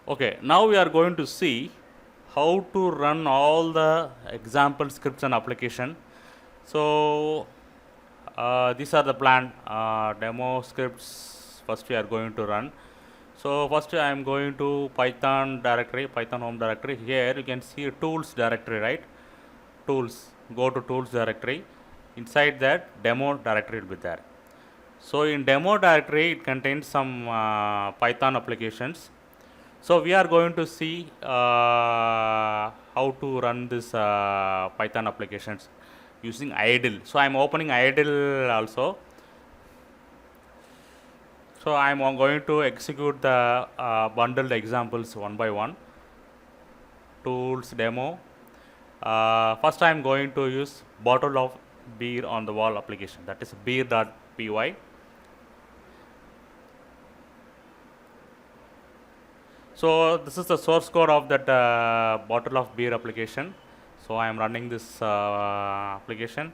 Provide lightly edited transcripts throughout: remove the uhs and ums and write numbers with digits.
Okay, now we are going to see how to run all the example scripts and application. So these are the planned demo scripts first we are going to run. So first I am going to Python directory, Python home directory. Here you can see tools directory, right? Tools, go to tools directory. Inside that demo directory will be there. So in demo directory it contains some Python applications. So we are going to see how to run this Python applications using idle. So I am opening idle also. So I am going to execute the bundled examples one by one. Tools demo. First I am going to use bottle of beer on the wall application, that is beer.py. So this is the source code of that bottle of beer application. So I am running this application.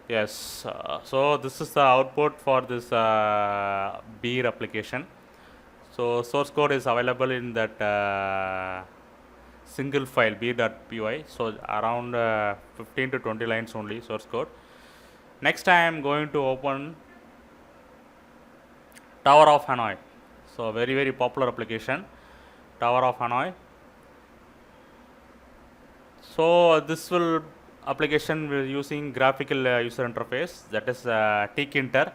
Yes, so this is the output for this beer application. So source code is available in that single file beer.py. So around 15 to 20 lines only source code. Next I am going to open Tower of Hanoi. So very popular application, Tower of Hanoi. So this will application will using graphical user interface, that is Tkinter.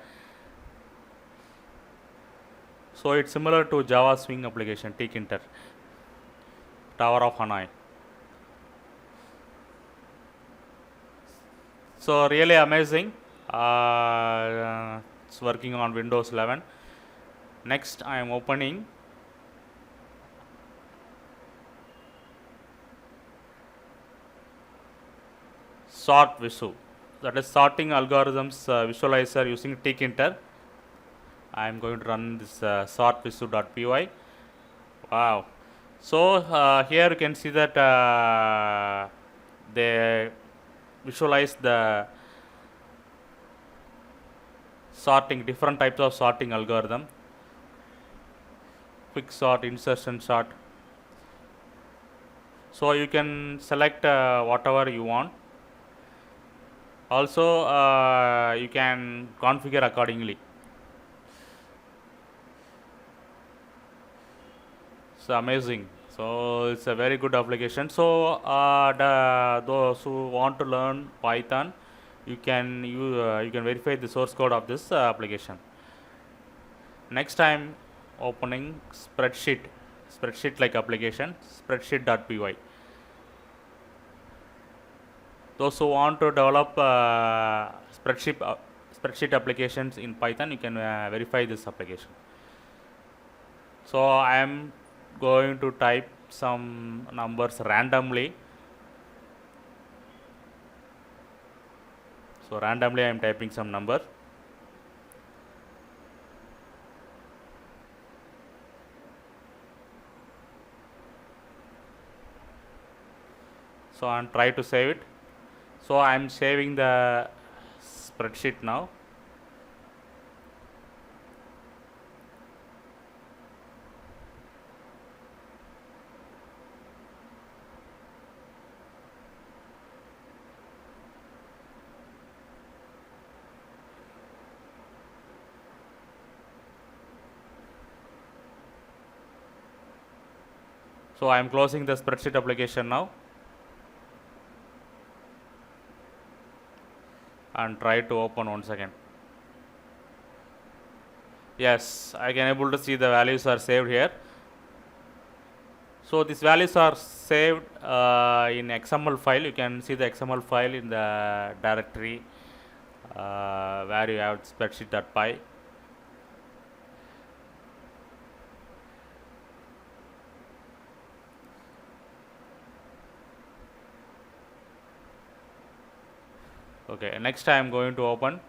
So it's similar to Java Swing application, Tkinter, Tower of Hanoi. So really amazing. It's working on Windows 11. Next I am opening sort visu, that is sorting algorithms visualizer using Tkinter. I am going to run this sort visu.py. Wow. So here you can see that they visualize the sorting, different types of sorting algorithm. Quick sort, insertion sort. So you can select whatever you want. Also you can configure accordingly. It's amazing. So it's a very good application. So those who want to learn Python, you can verify the source code of this application. Next I'm opening spreadsheet like application, spreadsheet.py. Those who want to develop spreadsheet applications in Python, you can verify this application. So I am going to type some numbers randomly. So randomly I am typing some number. So I am try to save it. So I am saving the spreadsheet now. So I am closing the spreadsheet application now and try to open once again. Yes, I can able to see the values are saved here. So these values are saved in XML file. You can see the XML file in the directory where you have spreadsheet.py. Okay, next I am going to open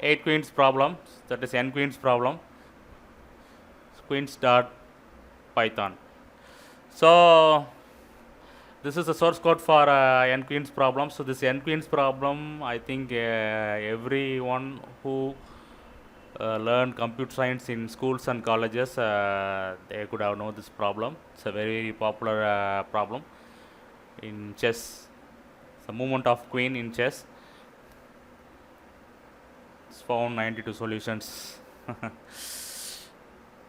NQueens problem, that is NQueens problem, queens.python. So this is the source code for NQueens problem. So this NQueens problem, I think everyone who learn computer science in schools and colleges, they could have known this problem. It's a very popular problem in chess. It's the movement of queen in chess. It's found 92 solutions.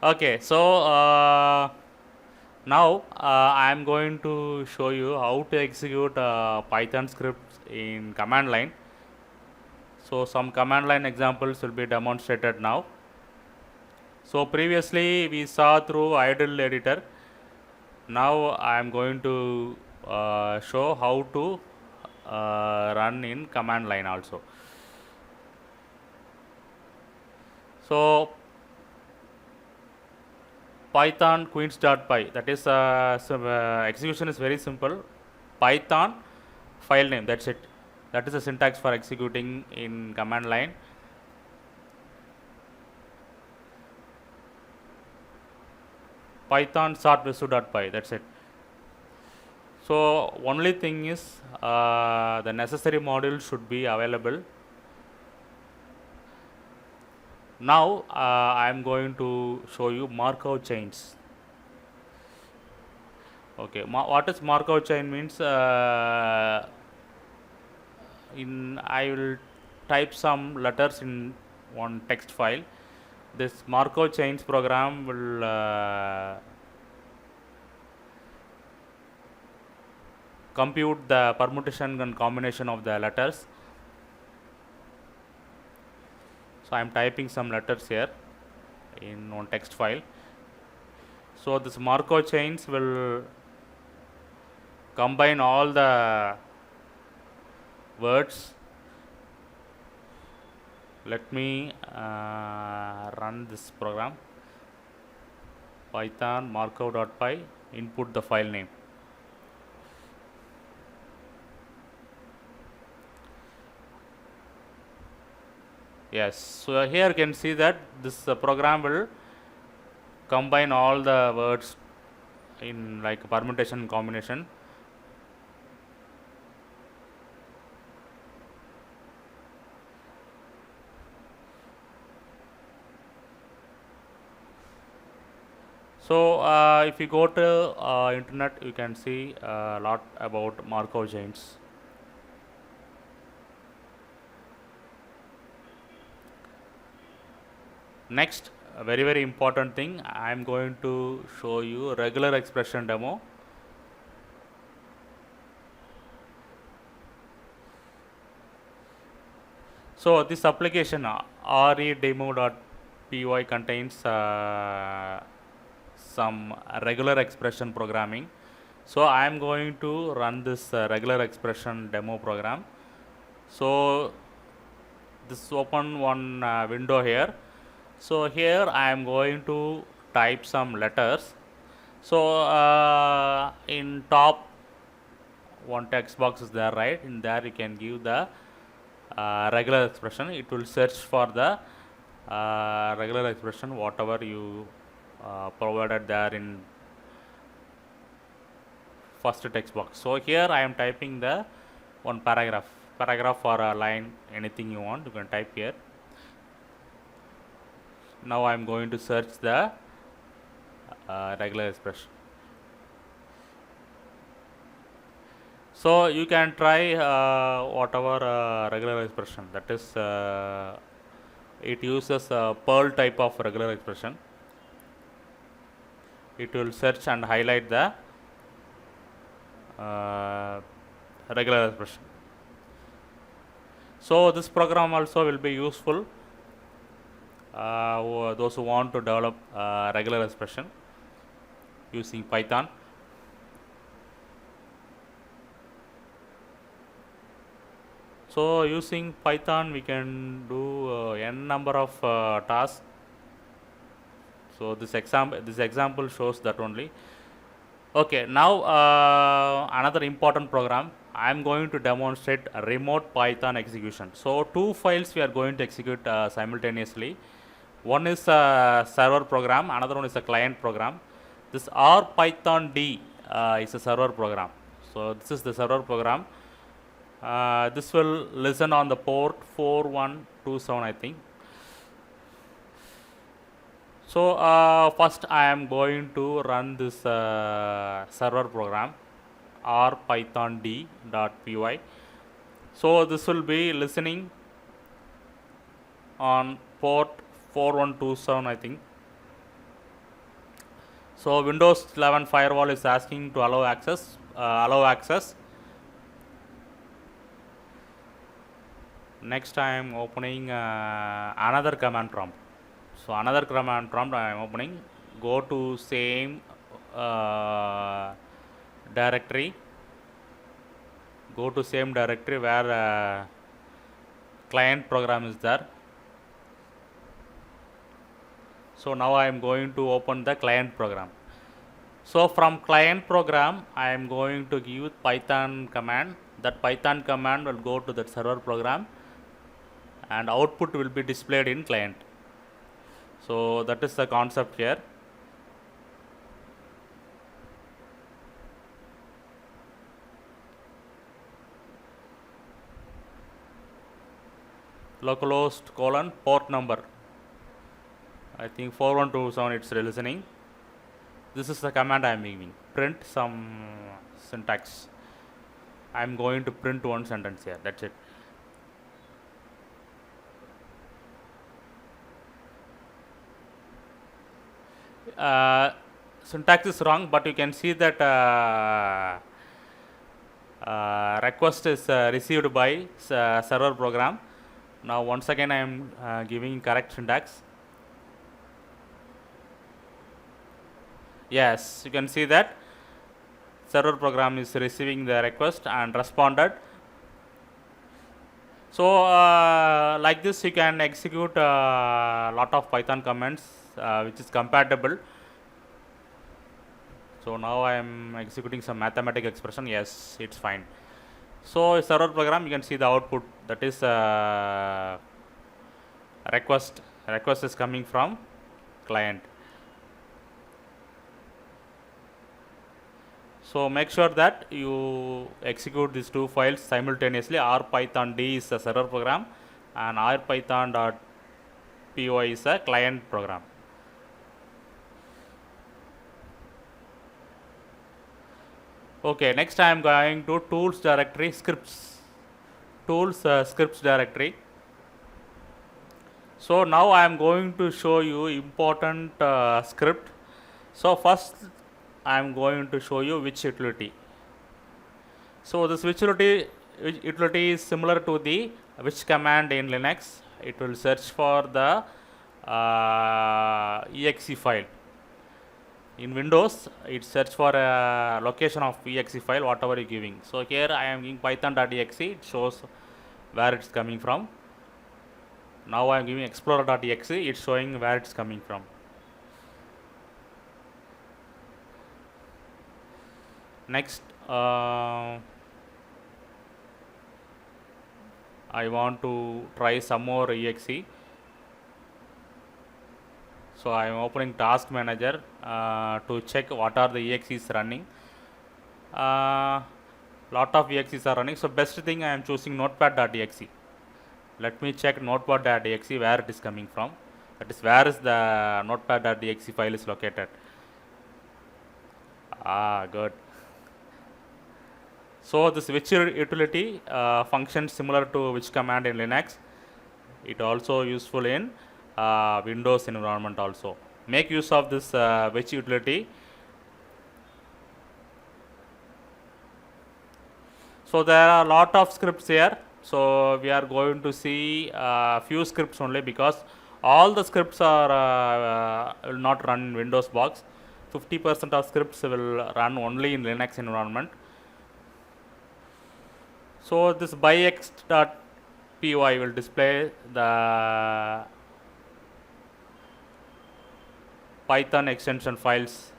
Okay, so now I am going to show you how to execute Python scripts in command line. So some command line examples will be demonstrated now. So previously we saw through idle editor. Now I am going to show how to run in command line also. So Python queens.py, that is execution is very simple. Python file name, that's it. That is the syntax for executing in command line. Python sortvisu.py, that's it. So only thing is the necessary module should be available. Now I am going to show you Markov chains. Okay, what is Markov chain means? I will type some letters in one text file. This Markov chains program will compute the permutation and combination of the letters. So I am typing some letters here in one text file. So this Markov chains will combine all the words. Let me run this program. Python markov.py, input the file name. Yes, so here you can see that this program will combine all the words in like permutation combination. So if you go to internet, you can see a lot about Markov chains. Next, a very important thing, I am going to show you regular expression demo. So this application redemo.py contains some regular expression programming. So I am going to run this regular expression demo program. So this open one window here. So here I am going to type some letters. So in top one text box is there, right? In there you can give the regular expression. It will search for the regular expression whatever you provided there in first text box. So here I am typing the one paragraph or a line, anything you want, you can type here. Now I am going to search the regular expression. So you can try whatever regular expression, that is it uses a Perl type of regular expression. It will search and highlight the regular expression. So this program also will be useful those who want to develop regular expression using Python. So using Python we can do n number of tasks. So this example shows that only. Okay, now another important program, I am going to demonstrate a remote Python execution. So two files we are going to execute simultaneously. One is a server program, another one is a client program. This R Python D is a server program. So this is the server program. This will listen on the port 4127, I think. So first I am going to run this server program R Python D.py. So this will be listening on port 4127, I think. So Windows 11 firewall is asking to allow access. Next I am opening another command prompt. So another command prompt I am opening. Go to same directory. Go to same directory where client program is there. So now I am going to open the client program. So from client program I am going to give Python command. That Python command will go to that server program and output will be displayed in client. So that is the concept here. Localhost : port number, I think 4127 it's listening. This is the command I am giving. Print some syntax. I am going to print one sentence here. That's it. Syntax is wrong, but you can see that request is received by server program. Now once again I am giving correct syntax. Yes, you can see that server program is receiving the request and responded. So like this you can execute a lot of Python commands which is compatible. So now I am executing some mathematical expression. Yes, it's fine. So server program, you can see the output, that is request is coming from client. So make sure that you execute these two files simultaneously. R Python D is a server program and R Python.py is a client program. Okay, next I am going to tools directory scripts. Tools scripts directory. So now I am going to show you important script. So first I am going to show you which utility. So this which utility is similar to the which command in Linux. It will search for the exe file. In Windows, it search for a location of exe file, whatever you giving. So here I am giving python.exe. It shows where it's coming from. Now I am giving explorer.exe. It's showing where it's coming from. Next, I want to try some more exe. So I am opening task manager to check what are the exes running. Lot of exes are running. So best thing I am choosing notepad.exe. Let me check notepad.exe where it is coming from. That is where is the notepad.exe file is located. Good. So this which utility functions similar to which command in Linux. It also useful in Windows environment also. Make use of this which utility. So there are a lot of scripts here. So we are going to see few scripts only, because all the scripts are will not run in Windows box. 50% of scripts will run only in Linux environment. So this byx.py will display the Python extension files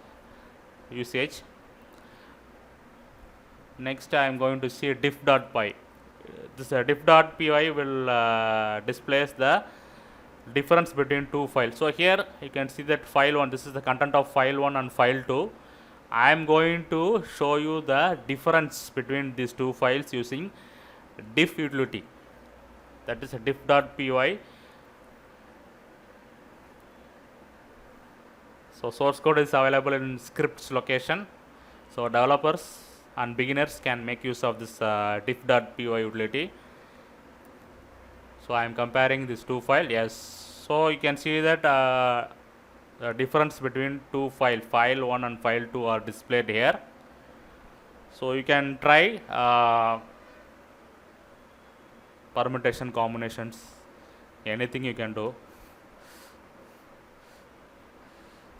usage. Next I am going to see diff.py. This diff.py will displays the difference between two files. So here you can see that file 1, this is the content of file 1 and file 2. I am going to show you the difference between these two files using diff utility, that is a diff.py. So source code is available in scripts location, so developers and beginners can make use of this diff.py utility. So I am comparing these two files. Yes, so you can see that the difference between two files, file 1 and file 2, are displayed here. So you can try permutation combinations, anything you can do.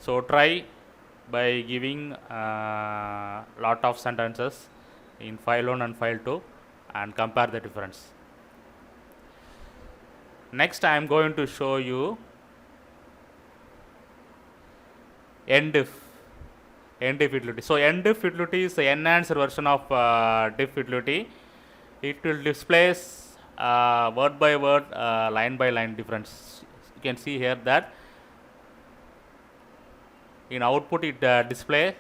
So try by giving lot of sentences in file 1 and file 2 and compare the difference. Next I am going to show you NDiff utility. So NDiff utility is the enhanced version of diff utility. It will displays word by word, line by line difference. You can see here that in output it display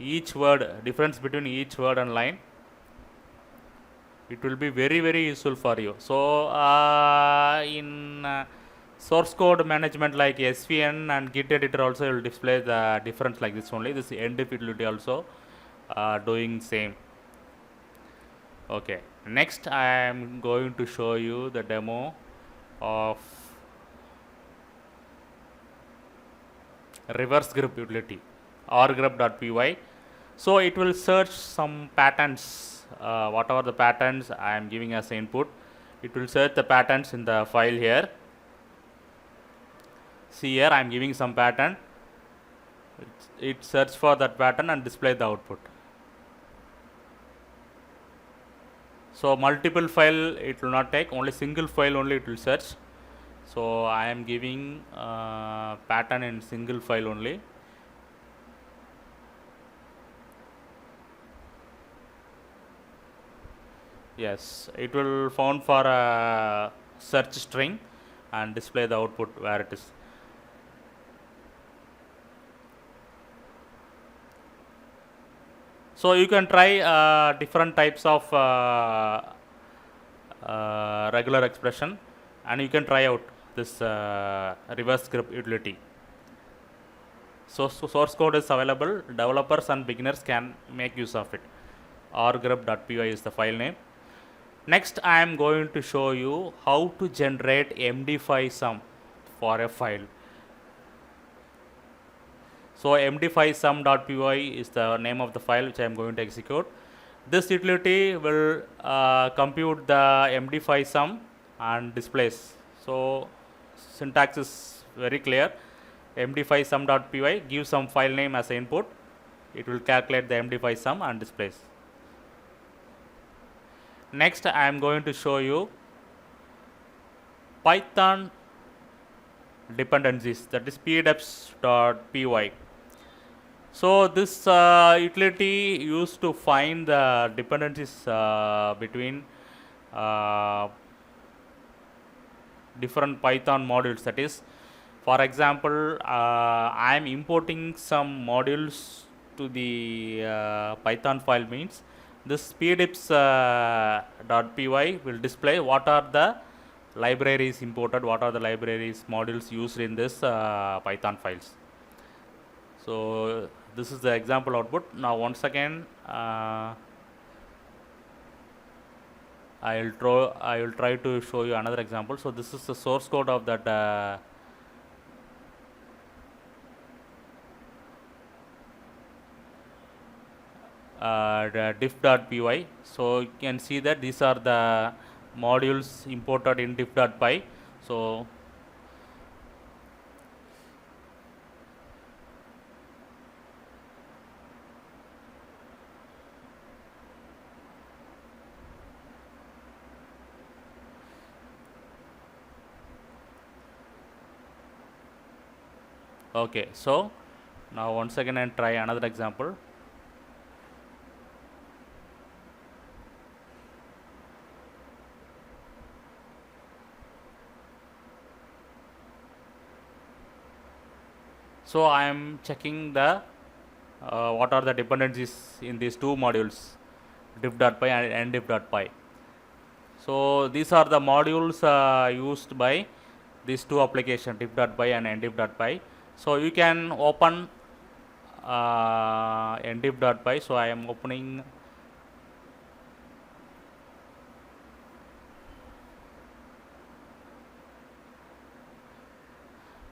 each word, difference between each word and line. It will be very useful for you. So in source code management like SVN and Git editor also will display the difference like this only. This NDiff utility also doing same. Okay, next I am going to show you the demo of reverse grep utility, rgrep.py. So it will search some patterns, whatever the patterns I am giving as input, it will search the patterns in the file here. See here I am giving some pattern, it search for that pattern and display the output. So multiple file it will not take, only single file only it will search. So I am giving pattern in single file only. Yes, it will found for a search string and display the output where it is. So you can try different types of regular expression, and you can try out this reverse grep utility. So source code is available, developers and beginners can make use of it. rgrep.py is the file name. Next I am going to show you how to generate MD5 sum for a file. So MD5 sum.py is the name of the file which I am going to execute. This utility will compute the MD5 sum and displays. So syntax is very clear. MD5 sum.py gives some file name as input, it will calculate the MD5 sum and displays. Next I am going to show you Python dependencies, that is pdeps.py. So this utility used to find the dependencies between different Python modules. That is, for example, I am importing some modules to the Python file, means this pdeps.py will display what are the libraries imported, what are the libraries modules used in this Python files. So this is the example output. Now once again I will try to show you another example. So this is the source code of that diff.py. So you can see that these are the modules imported in diff.py. So okay, so now once again I try another example. So I am checking the what are the dependencies in these two modules, diff.py and ndiff.py. So these are the modules used by these two applications, diff.py and ndiff.py. So you can open ndiff.py. So I am opening.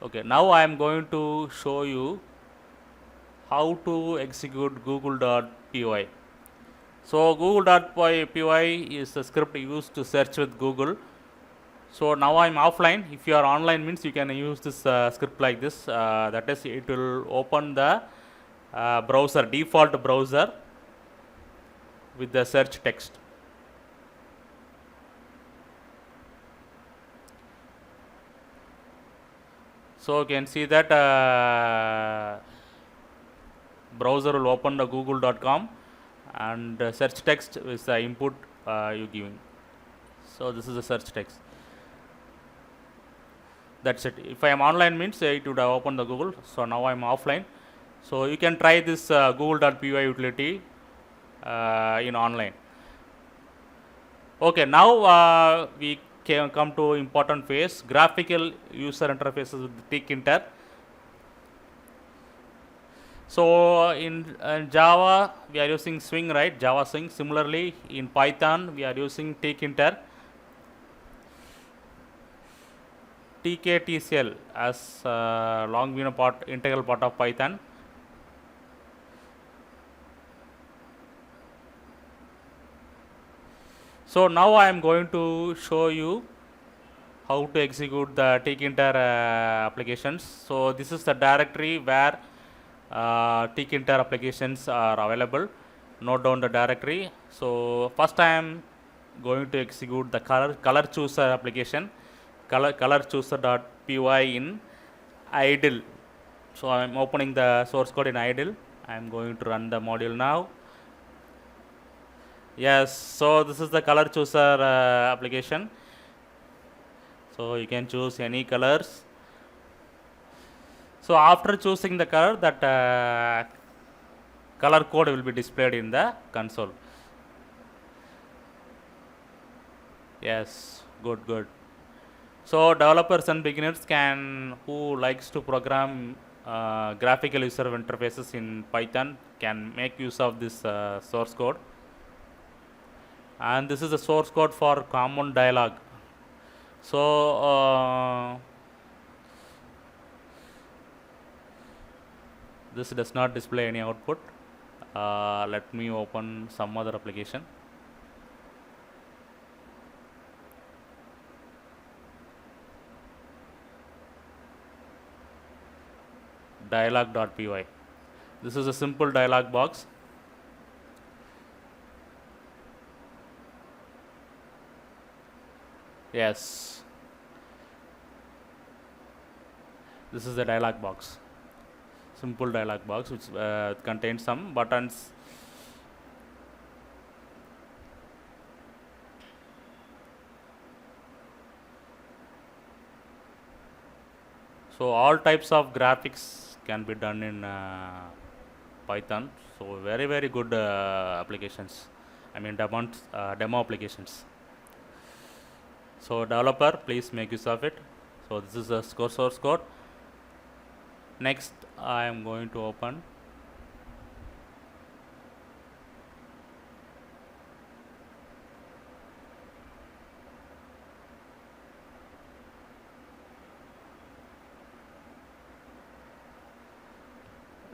Okay, now I am going to show you how to execute google.py. So google.py is a script used to search with Google. So now I am offline. If you are online means you can use this script like this. That is, it will open the browser, default browser with the search text. So you can see that browser will open the google.com and search text is the input you giving. So this is the search text. That's it. If I am online means it would have opened the Google. So now I am offline. So you can try this google.py utility in online. Okay, now we can come to important phase, graphical user interfaces with Tkinter. So in Java we are using Swing, right? Java Swing. Similarly in Python we are using Tkinter, TKTCL as long been a integral part of Python. So now I am going to show you how to execute the Tkinter applications. So this is the directory where Tkinter applications are available. Note down the directory. So first I am going to execute the color chooser application, color chooser.py in idle. So I am opening the source code in idle. I am going to run the module now. Yes, so this is the color chooser application. So you can choose any colors. So after choosing the color, that color code will be displayed in the console. Yes, good. So developers and beginners who likes to program graphical user interfaces in Python can make use of this source code. And this is the source code for common dialog. So this does not display any output. Let me open some other application. Dialog.py. This is a simple dialog box. Yes, this is the dialog box. Simple dialog box which contains some buttons. So all types of graphics can be done in Python. So very good applications. I mean demo applications. So developer, please make use of it. So this is the source code. Next I am going to open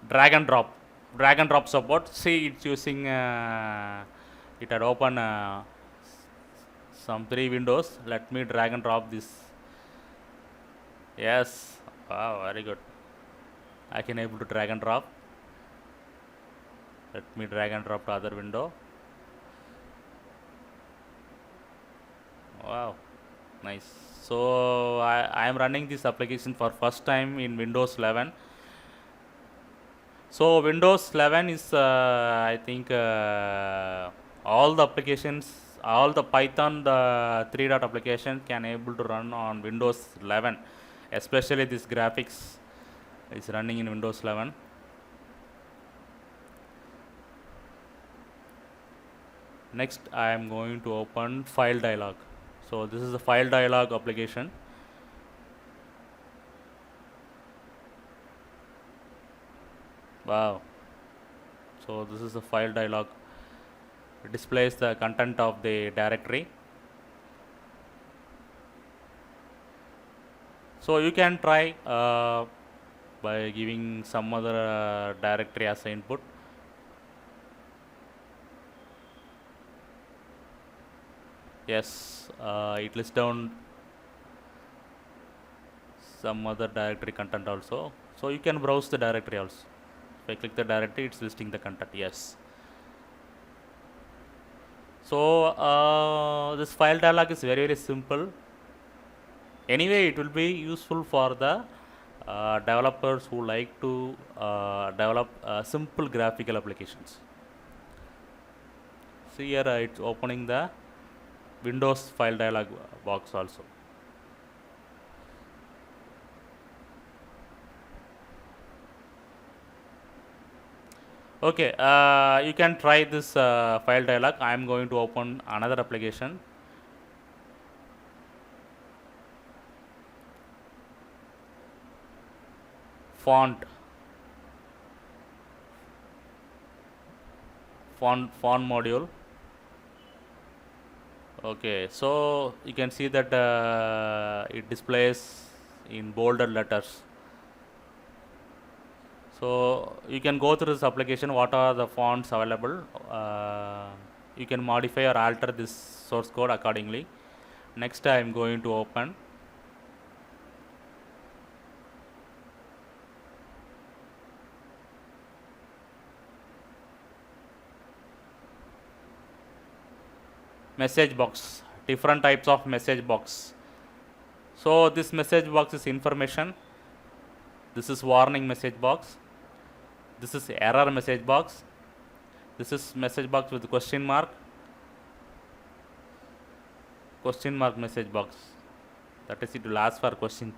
drag and drop support. See, it's using it had open some 3 windows. Let me drag and drop this. Yes, wow, very good. I can able to drag and drop. Let me drag and drop to other window. Wow, nice. So I am running this application for first time in Windows 11. So Windows 11 is I think all the applications, all the Python, the 3 dot application can able to run on Windows 11, especially this graphics It's running in Windows 11. Next, I am going to open file dialog. So this is the file dialog application. Wow. So this is the file dialog. It displays the content of the directory. So you can try by giving some other directory as an input. Yes, it lists down some other directory content also. So you can browse the directory also. If I click the directory, it's listing the content. Yes. So this file dialog is very simple. Anyway, it will be useful for the developers who like to develop simple graphical applications. See here, it's opening the Windows file dialog box also. Okay, you can try this file dialog. I am going to open another application. Font module. Okay, so you can see that it displays in bolded letters. So you can go through this application, what are the fonts available. You can modify or alter this source code accordingly. Next, I am going to open. Message box, different types of message box. So this message box is information. This is warning message box. This is error message box. This is message box with question mark message box. That is, it will ask for question.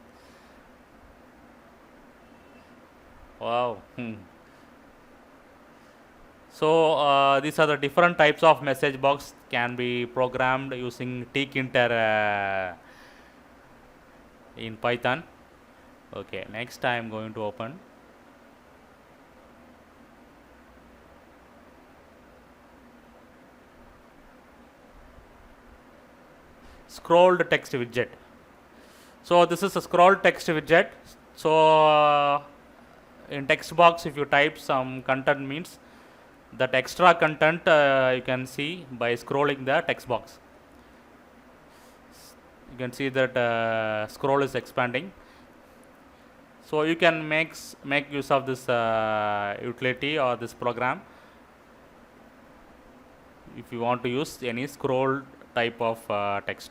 Wow. So these are the different types of message box can be programmed using Tkinter in Python. Okay, next I am going to open. Scrolled text widget. So this is a scroll text widget. So in text box, if you type some content, means that extra content you can see by scrolling the text box. You can see that scroll is expanding. So you can make use of this utility or this program if you want to use any scroll type of text.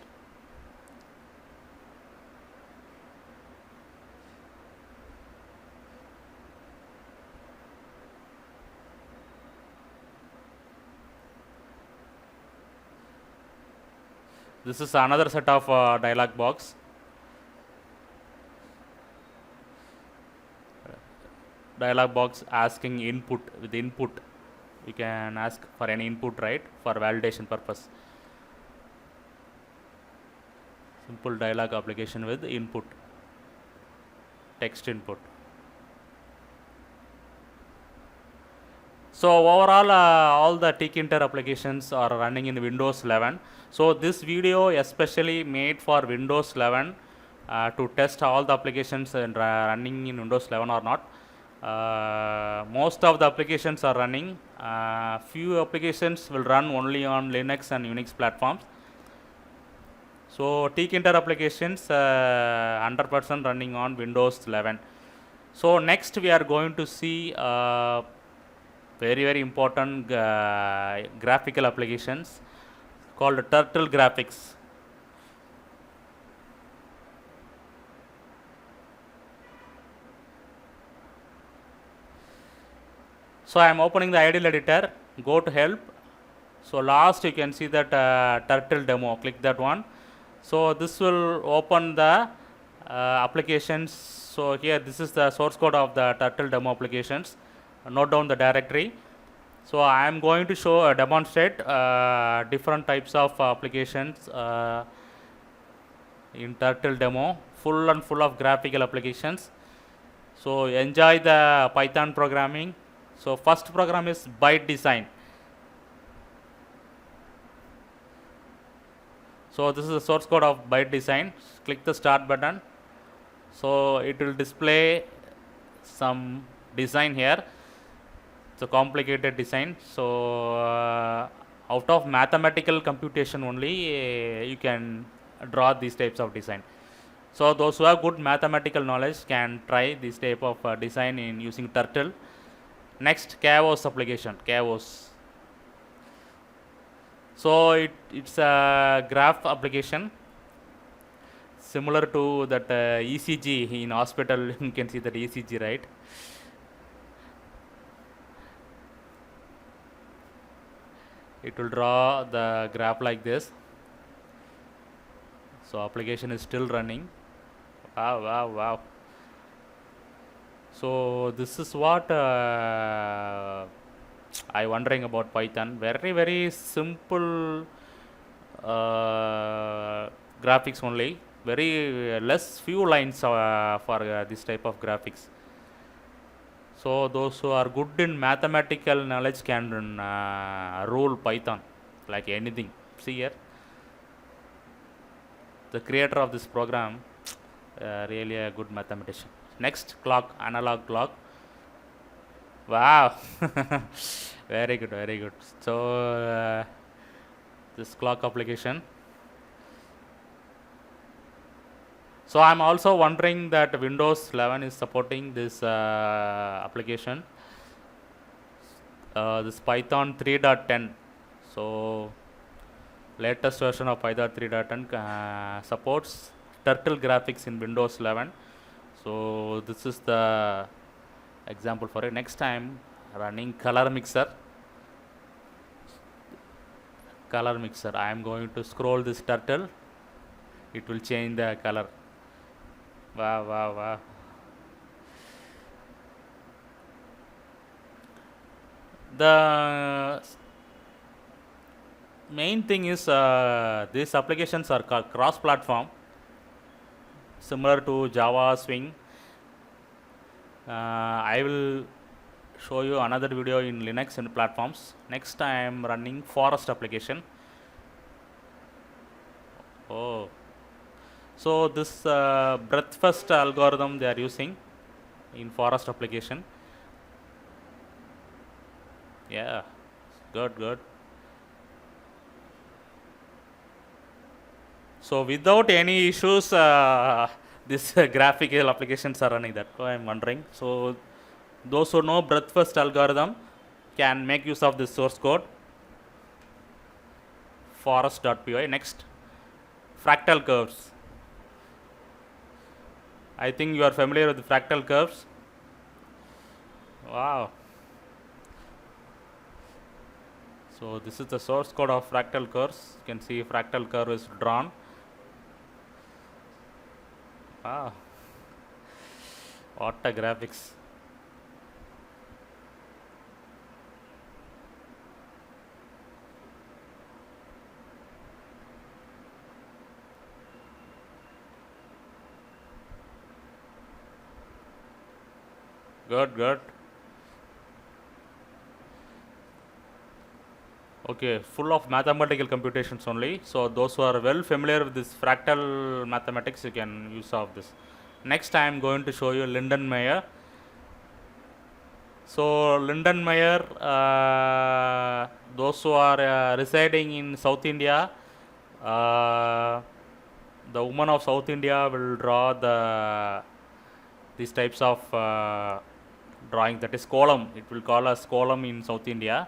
This is another set of dialog box. Dialog box asking input. With input, you can ask for any input, right, for validation purpose. Simple dialog application with input, text input. So overall, all the Tkinter applications are running in Windows 11. So this video especially made for Windows 11 to test all the applications and running in Windows 11 or not. Most of the applications are running. Few applications will run only on Linux and Unix platforms. So Tkinter applications 100% running on Windows 11. So next we are going to see very important graphical applications called Turtle graphics. So I am opening the ideal editor, go to help. So last you can see that turtle demo, click that one. So this will open the applications. So here this is the source code of the Turtle demo applications. Note down the directory. So I am going to show demonstrate different types of applications in Turtle demo, full of graphical applications. So enjoy the Python programming. So first program is byte design. So this is the source code of byte design. Click the start button. So it will display some design here. It's a complicated design. So out of mathematical computation only you can draw these types of design. So those who have good mathematical knowledge can try this type of design in using Turtle. Next, Chaos application. Chaos. So it's a graph application similar to that ECG in hospital. You can see that ECG, right? It will draw the graph like this. So application is still running. Wow. So this is what I wondering about Python. Very simple graphics only. Very less few lines for this type of graphics. So those who are good in mathematical knowledge can rule Python like anything. See here, the creator of this program really a good mathematician. Next, clock, analog clock. Wow, very good. So this clock application. So I'm also wondering that Windows 11 is supporting this application. This Python 3.10. So latest version of Python 3.10 supports Turtle graphics in Windows 11. So this is the example for it. Next time running color mixer. I am going to scroll this Turtle. It will change the color. Wow. The main thing is these applications are cross-platform, similar to Java, Swing. I will show you another video in Linux and platforms. Next I am running forest application. Oh, so this breadth first algorithm they are using in forest application. Yeah, good. So without any issues, this graphical applications are running. That's why I'm wondering. So those who know breadth first algorithm can make use of this source code. Forest.py. Next, fractal curves. I think you are familiar with the fractal curves. Wow. So this is the source code of fractal curves. You can see fractal curve is drawn. Wow. What a graphics. Good. Okay, full of mathematical computations only. So those who are well familiar with this fractal mathematics, you can use of this. Next, I am going to show you Lindenmayer. So Lindenmayer, those who are residing in South India, the woman of South India will draw these types of drawing, that is column. It will call us column in South India.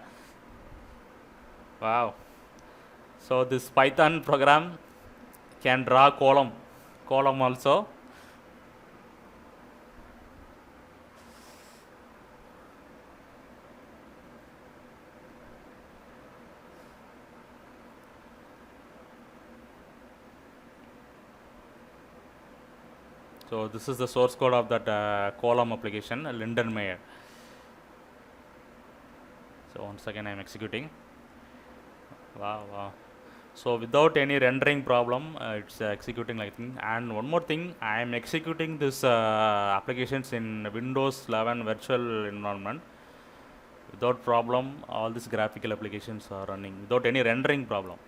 Wow. So this Python program can draw column also. So this is the source code of that column application, Linden Mayer. So once again I am executing. Wow. So without any rendering problem, it's executing like thing. And one more thing, I am executing this applications in Windows 11 virtual environment without problem. All these graphical applications are running without any rendering problem.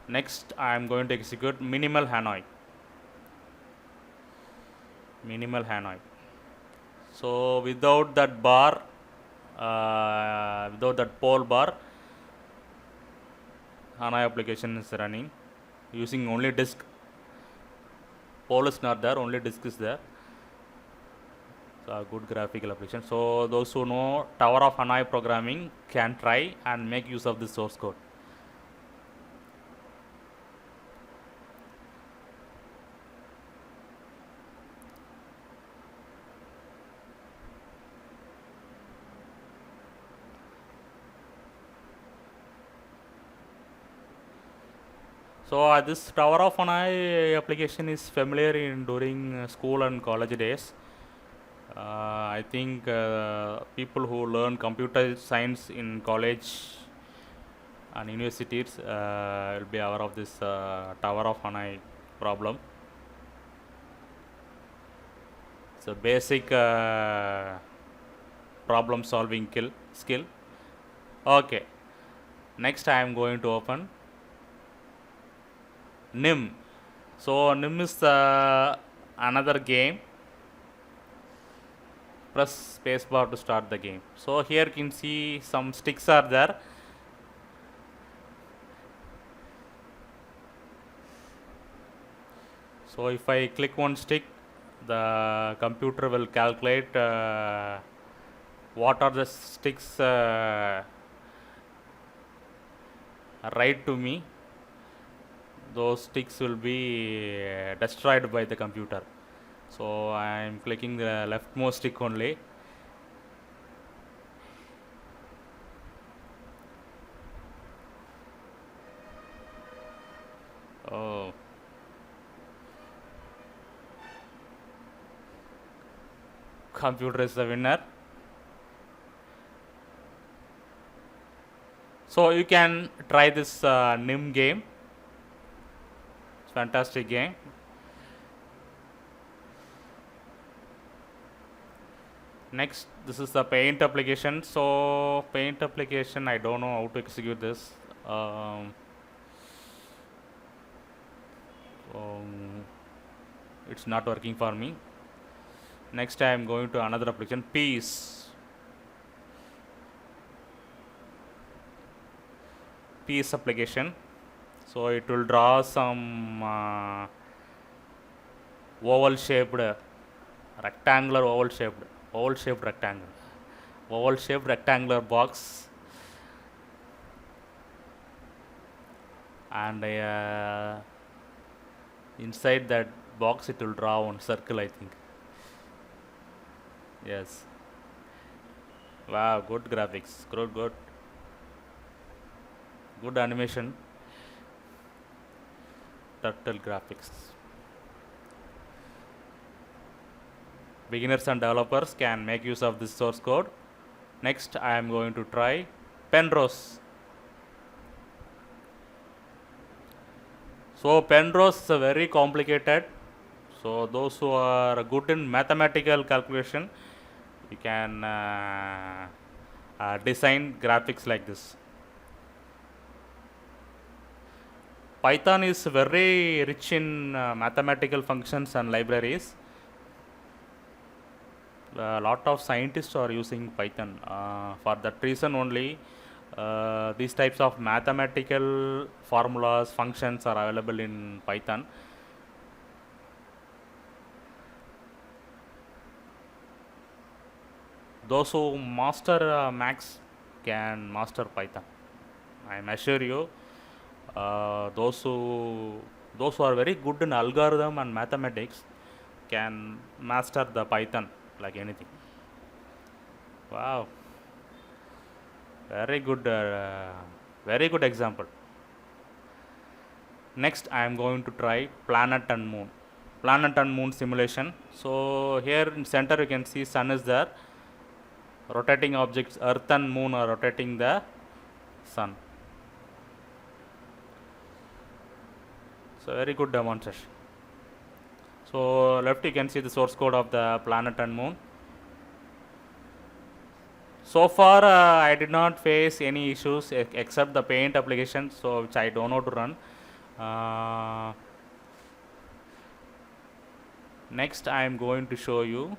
Next, I am going to execute minimal Hanoi. So without that bar, without that pole bar, Hanoi application is running using only disk. Pole is not there, only disk is there. So a good graphical application. So those who know Tower of Hanoi programming can try and make use of this source code. So this Tower of Hanoi application is familiar during school and college days. I think people who learn computer science in college and universities will be aware of this Tower of Hanoi problem. It's a basic problem solving skill. Okay, next I am going to open NIM. So NIM is another game. Press spacebar to start the game. So here you can see some sticks are there. So if I click one stick, the computer will calculate what are the sticks right to me. Those sticks will be destroyed by the computer. So I am clicking the leftmost stick only. Oh. Computer is the winner. So you can try this NIM game. It's a fantastic game. Next, this is the paint application. So paint application, I don't know how to execute this. It's not working for me. Next, I am going to another application, Peace application. So it will draw some oval shaped rectangular oval shaped rectangular box, and inside that box it will draw one circle, I think. Yes. Wow, good graphics. Good animation. Turtle graphics. Beginners and developers can make use of this source code. Next, I am going to try Penrose. So Penrose is very complicated. So those who are good in mathematical calculation, you can design graphics like this. Python is very rich in mathematical functions and libraries. A lot of scientists are using Python. For that reason only, these types of mathematical formulas, functions are available in Python. Those who master Max can master Python. I assure you, those who are very good in algorithm and mathematics can master the Python like anything. Wow, very good example. Next I am going to try planet and moon simulation. So here in center you can see sun is there, rotating objects earth and moon are rotating the sun. So very good demonstration. So left you can see the source code of the planet and moon. So far I did not face any issues except the paint application, so which I don't know to run. Next I am going to show you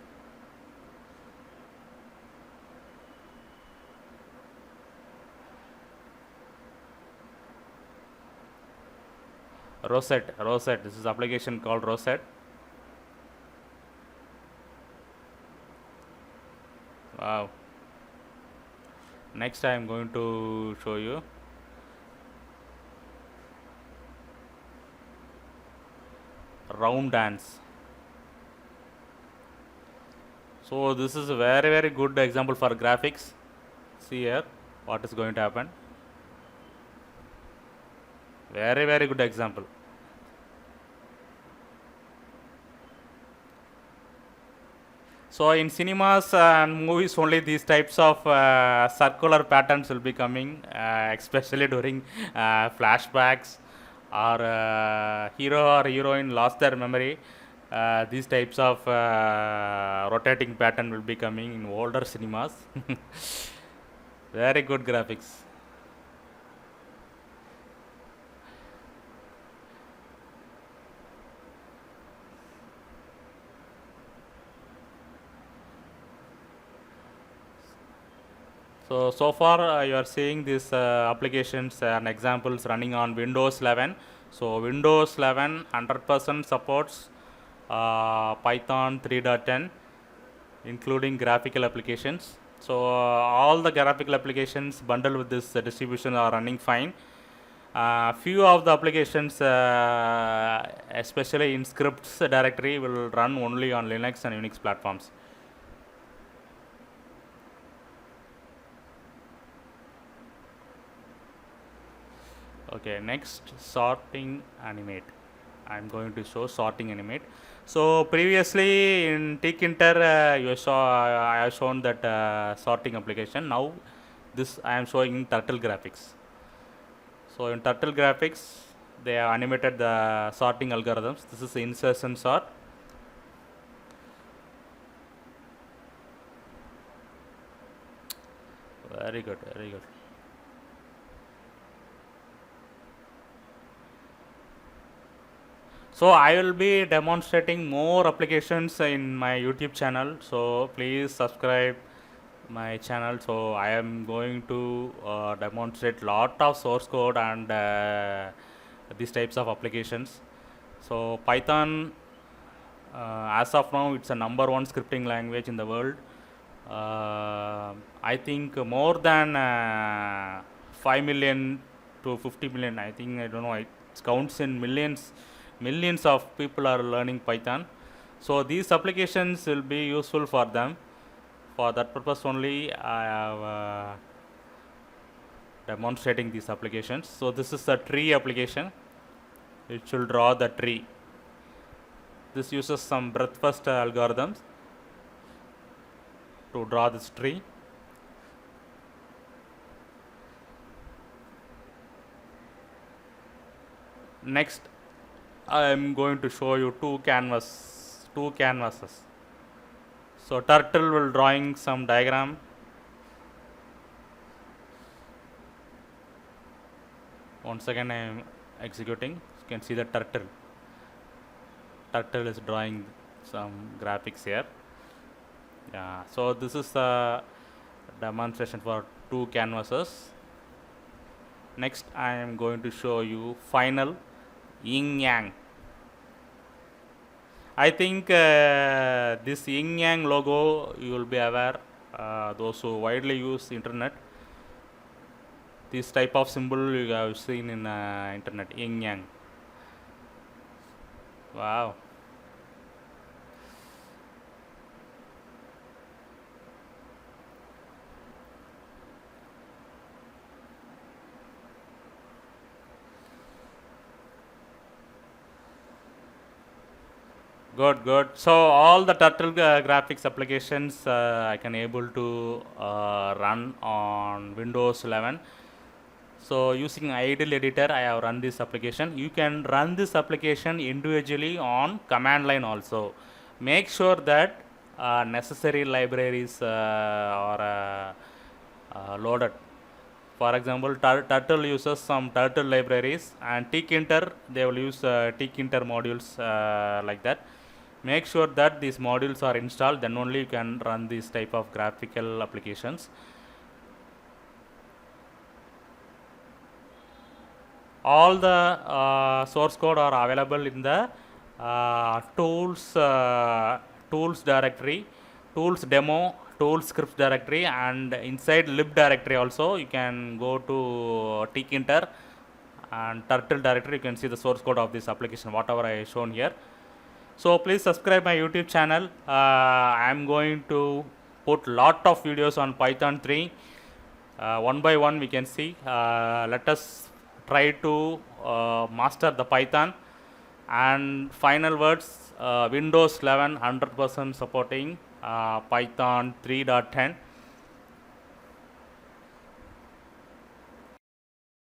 Rosette. This is application called Rosette. Wow. Next I am going to show you round dance. So this is a very good example for graphics. See here what is going to happen. Very good example. So in cinemas and movies only these types of circular patterns will be coming, especially during flashbacks or hero or heroine lost their memory. These types of rotating pattern will be coming in older cinemas. Very good graphics. So far you are seeing these applications and examples running on Windows 11. So Windows 11 100% supports Python 3.10, including graphical applications. So all the graphical applications bundled with this distribution are running fine. Few of the applications, especially in scripts directory, will run only on Linux and Unix platforms. Okay, next sorting animate. I'm going to show sorting animate. So previously in Tkinter you saw I have shown that sorting application. Now this I am showing in Turtle graphics. So in Turtle graphics they have animated the sorting algorithms. This is the insertion sort. Very good. So I will be demonstrating more applications in my YouTube channel. So please subscribe my channel. So I am going to demonstrate lot of source code and these types of applications. So Python, as of now, it's a #1 scripting language in the world. I think more than 5 million to 50 million. I think, I don't know, it counts in millions of people are learning Python. So these applications will be useful for them. For that purpose only I have demonstrating these applications. So this is a tree application. It should draw the tree. This uses some breadth first algorithms to draw this tree. Next I am going to show you two canvases. So turtle will drawing some diagram. Once again I am executing. You can see the turtle is drawing some graphics here. Yeah, so this is the demonstration for two canvases. Next I am going to show you final yin yang. I think this yin yang logo you will be aware, those who widely use internet, this type of symbol you have seen in internet, yin yang. Wow. Good, good. So all the Turtle graphics applications I can able to run on Windows 11. So using idle editor, I have run this application. You can run this application individually on command line also. Make sure that necessary libraries are loaded. For example, Turtle uses some Turtle libraries, and Tkinter they will use Tkinter modules like that. Make sure that these modules are installed, then only you can run this type of graphical applications. All the source code are available in the tools directory, tools demo, tools scripts directory, and inside lib directory also you can go to Tkinter and Turtle directory. You can see the source code of this application, whatever I shown here. So please subscribe my YouTube channel. I am going to put lot of videos on Python 3. One by one we can see. Let us try to master the Python. And final words, Windows 11 100% supporting Python 3.10.